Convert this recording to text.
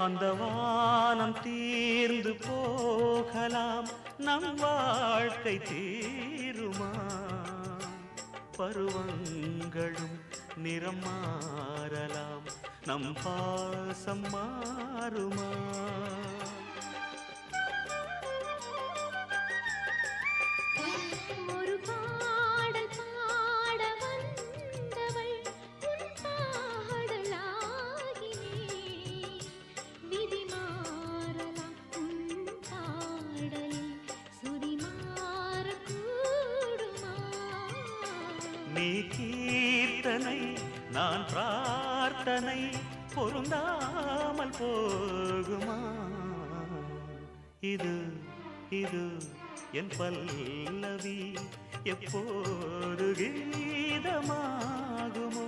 அந்த வானம் தீர்ந்து போகலாம், நம் வாழ்க்கை தீருமா? பருவங்களும் நிறம் மாறலாம், நம் பாசம் மாறுமா? நீ கீர்த்தனை நான் பிரார்த்தனை, பொருந்தாமல் போகுமா? இது இது என் பல்லவி எப்போது கீதமாகுமோ?